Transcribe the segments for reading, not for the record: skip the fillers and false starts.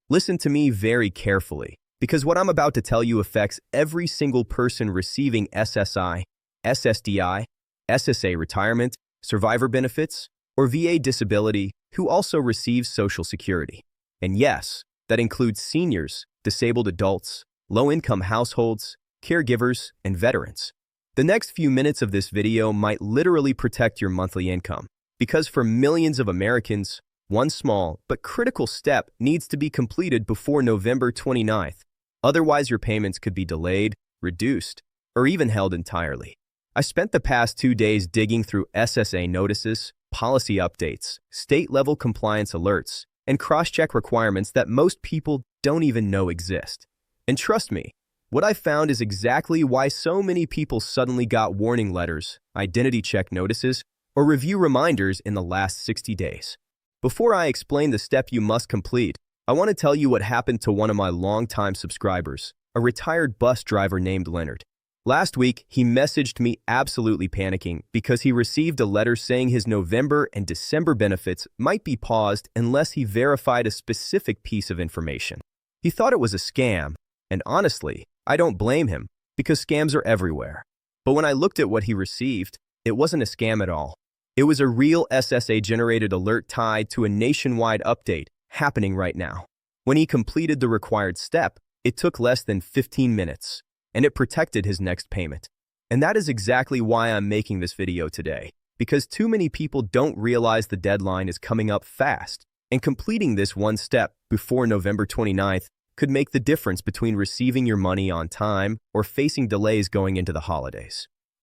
Listen to me very carefully, because what I'm about to tell you affects every single person receiving SSI, SSDI, SSA retirement, survivor benefits, or VA disability who also receives Social Security. And yes, that includes seniors, disabled adults, low-income households, caregivers, and veterans. The next few minutes of this video might literally protect your monthly income, because for millions of Americans, one small but critical step needs to be completed before November 29th. Otherwise, your payments could be delayed, reduced, or even held entirely. I spent the past 2 days digging through SSA notices, policy updates, state-level compliance alerts, and cross-check requirements that most people don't even know exist. And trust me, what I found is exactly why so many people suddenly got warning letters, identity check notices, or review reminders in the last 60 days. Before I explain the step you must complete, I want to tell you what happened to one of my longtime subscribers, a retired bus driver named Leonard. Last week, he messaged me absolutely panicking because he received a letter saying his November and December benefits might be paused unless he verified a specific piece of information. He thought it was a scam, and honestly, I don't blame him because scams are everywhere. But when I looked at what he received, it wasn't a scam at all. It was a real SSA-generated alert tied to a nationwide update happening right now. When he completed the required step, it took less than 15 minutes, and it protected his next payment. And that is exactly why I'm making this video today, because too many people don't realize the deadline is coming up fast, and completing this one step before November 29th could make the difference between receiving your money on time or facing delays going into the holidays.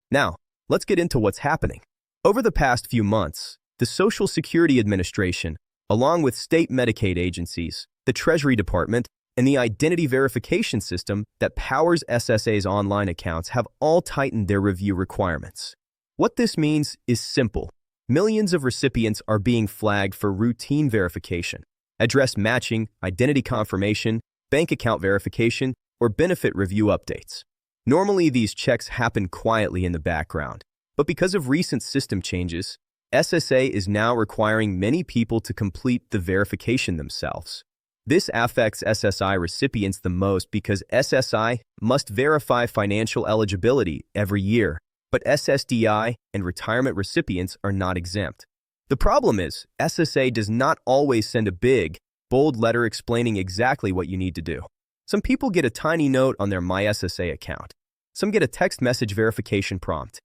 Now, let's get into what's happening. Over the past few months, the Social Security Administration, along with state Medicaid agencies, the Treasury Department, and the identity verification system that powers SSA's online accounts have all tightened their review requirements. What this means is simple. Millions of recipients are being flagged for routine verification, address matching, identity confirmation, bank account verification, or benefit review updates. Normally, these checks happen quietly in the background, but because of recent system changes, SSA is now requiring many people to complete the verification themselves. This affects SSI recipients the most because SSI must verify financial eligibility every year, but SSDI and retirement recipients are not exempt. The problem is, SSA does not always send a big, bold letter explaining exactly what you need to do. Some people get a tiny note on their MySSA account. Some get a text message verification prompt.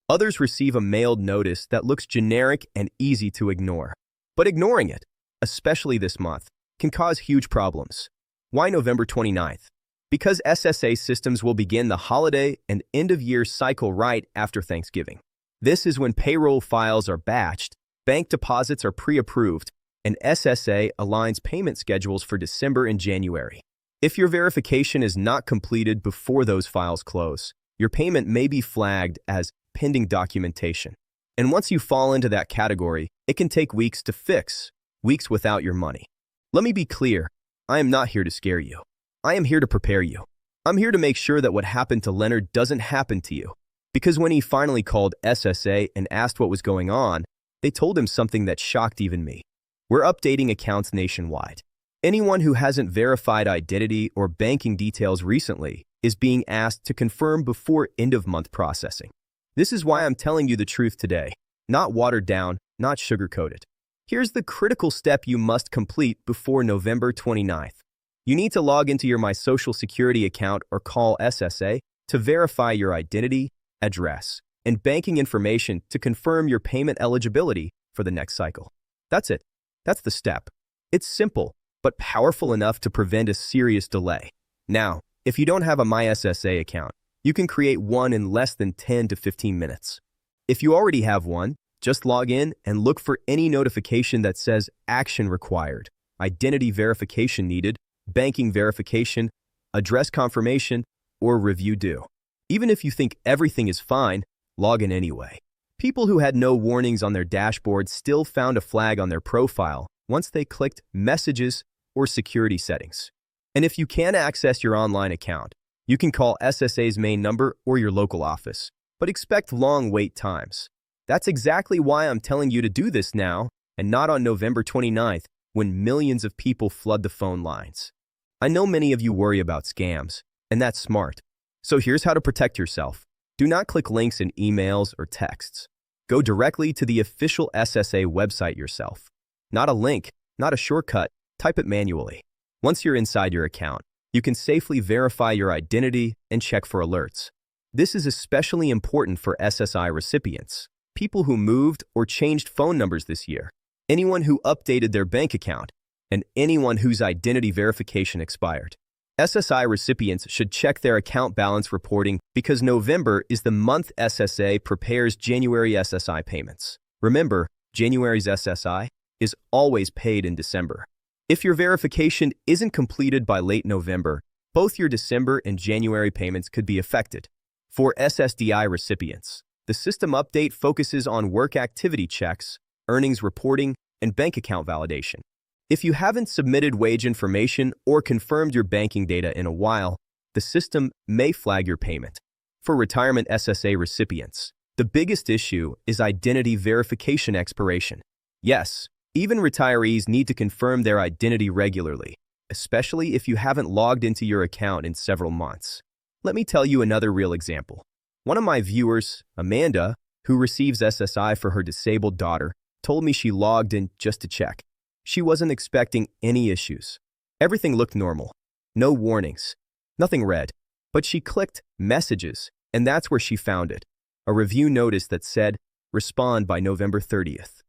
Others receive a mailed notice that looks generic and easy to ignore. But ignoring it, especially this month, can cause huge problems. Why November 29th? Because SSA systems will begin the holiday and end-of-year cycle right after Thanksgiving. This is when payroll files are batched, bank deposits are pre-approved, and SSA aligns payment schedules for December and January. If your verification is not completed before those files close, your payment may be flagged as pending documentation. And once you fall into that category, it can take weeks to fix, weeks without your money. Let me be clear, I am not here to scare you. I am here to prepare you. I'm here to make sure that what happened to Leonard doesn't happen to you. Because when he finally called SSA and asked what was going on, they told him something that shocked even me. We're updating accounts nationwide. Anyone who hasn't verified identity or banking details recently is being asked to confirm before end-of-month processing. This is why I'm telling you the truth today, not watered down, not sugar-coated. Here's the critical step you must complete before November 29th. You need to log into your My Social Security account or call SSA to verify your identity, address, and banking information to confirm your payment eligibility for the next cycle. That's it. That's the step. It's simple, but powerful enough to prevent a serious delay. Now, if you don't have a MySSA account, you can create one in less than 10 to 15 minutes. If you already have one, just log in and look for any notification that says action required, identity verification needed, banking verification, address confirmation, or review due. Even if you think everything is fine, log in anyway. People who had no warnings on their dashboard still found a flag on their profile once they clicked Messages or Security Settings. And if you can't access your online account, you can call SSA's main number or your local office, but expect long wait times. That's exactly why I'm telling you to do this now and not on November 29th, when millions of people flood the phone lines. I know many of you worry about scams, and that's smart. So here's how to protect yourself. Do not click links in emails or texts. Go directly to the official SSA website yourself. Not a link, not a shortcut, type it manually. Once you're inside your account, you can safely verify your identity and check for alerts. This is especially important for SSI recipients, people who moved or changed phone numbers this year, anyone who updated their bank account, and anyone whose identity verification expired. SSI recipients should check their account balance reporting because November is the month SSA prepares January SSI payments. Remember, January's SSI is always paid in December. If your verification isn't completed by late November, both your December and January payments could be affected. For SSDI recipients, the system update focuses on work activity checks, earnings reporting, and bank account validation. If you haven't submitted wage information or confirmed your banking data in a while, the system may flag your payment. For retirement SSA recipients, the biggest issue is identity verification expiration. Yes, even retirees need to confirm their identity regularly, especially if you haven't logged into your account in several months. Let me tell you another real example. One of my viewers, Amanda, who receives SSI for her disabled daughter, told me she logged in just to check. She wasn't expecting any issues. Everything looked normal. No warnings. Nothing red. But she clicked Messages, and that's where she found it. A review notice that said, "Respond by November 30th."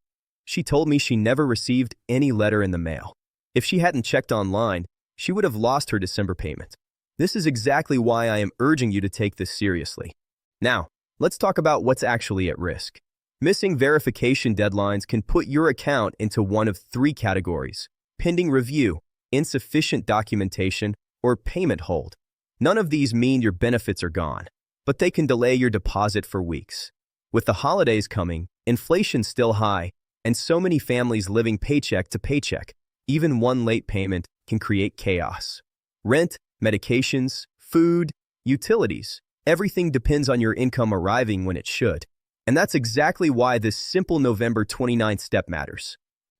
She told me she never received any letter in the mail. If she hadn't checked online, she would have lost her December payment. This is exactly why I am urging you to take this seriously. Now, let's talk about what's actually at risk. Missing verification deadlines can put your account into one of three categories: pending review, insufficient documentation, or payment hold. None of these mean your benefits are gone, but they can delay your deposit for weeks. With the holidays coming, inflation's still high, and so many families living paycheck to paycheck, even one late payment can create chaos. Rent, medications, food, utilities, everything depends on your income arriving when it should. And that's exactly why this simple November 29th step matters.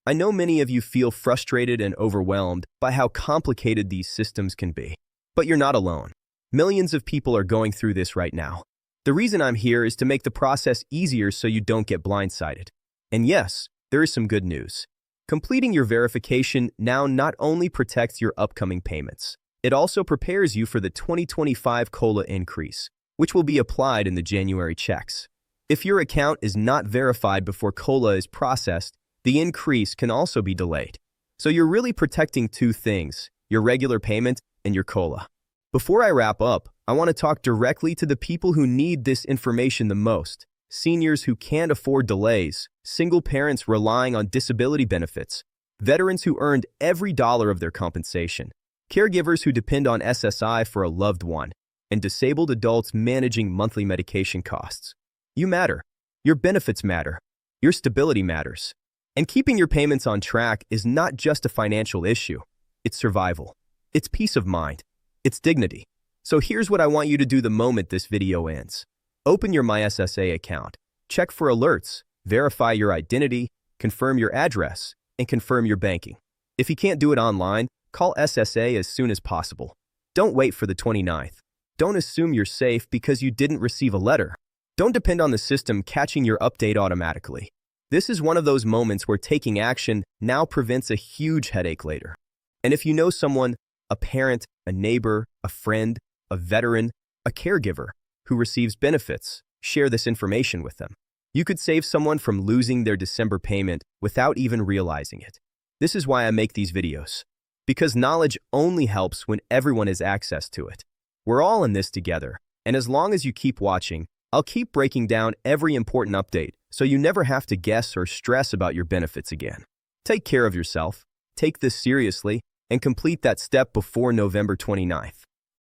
I know many of you feel frustrated and overwhelmed by how complicated these systems can be. But you're not alone. Millions of people are going through this right now. The reason I'm here is to make the process easier so you don't get blindsided. And yes, there is some good news. Completing your verification now not only protects your upcoming payments, it also prepares you for the 2025 COLA increase, which will be applied in the January checks. If your account is not verified before COLA is processed, the increase can also be delayed. So you're really protecting two things: your regular payment and your COLA. Before I wrap up, I want to talk directly to the people who need this information the most: seniors who can't afford delays, single parents relying on disability benefits, veterans who earned every dollar of their compensation, caregivers who depend on SSI for a loved one, and disabled adults managing monthly medication costs. You matter. Your benefits matter. Your stability matters. And keeping your payments on track is not just a financial issue. It's survival. It's peace of mind. It's dignity. So here's what I want you to do the moment this video ends. Open your MySSA account. Check for alerts. Verify your identity. Confirm your address. And confirm your banking. If you can't do it online, call SSA as soon as possible. Don't wait for the 29th. Don't assume you're safe because you didn't receive a letter. Don't depend on the system catching your update automatically. This is one of those moments where taking action now prevents a huge headache later. And if you know someone, a parent, a neighbor, a friend, a veteran, a caregiver who receives benefits, share this information with them. You could save someone from losing their December payment without even realizing it. This is why I make these videos. Because knowledge only helps when everyone has access to it. We're all in this together, and as long as you keep watching, I'll keep breaking down every important update so you never have to guess or stress about your benefits again. Take care of yourself, take this seriously, and complete that step before November 29th.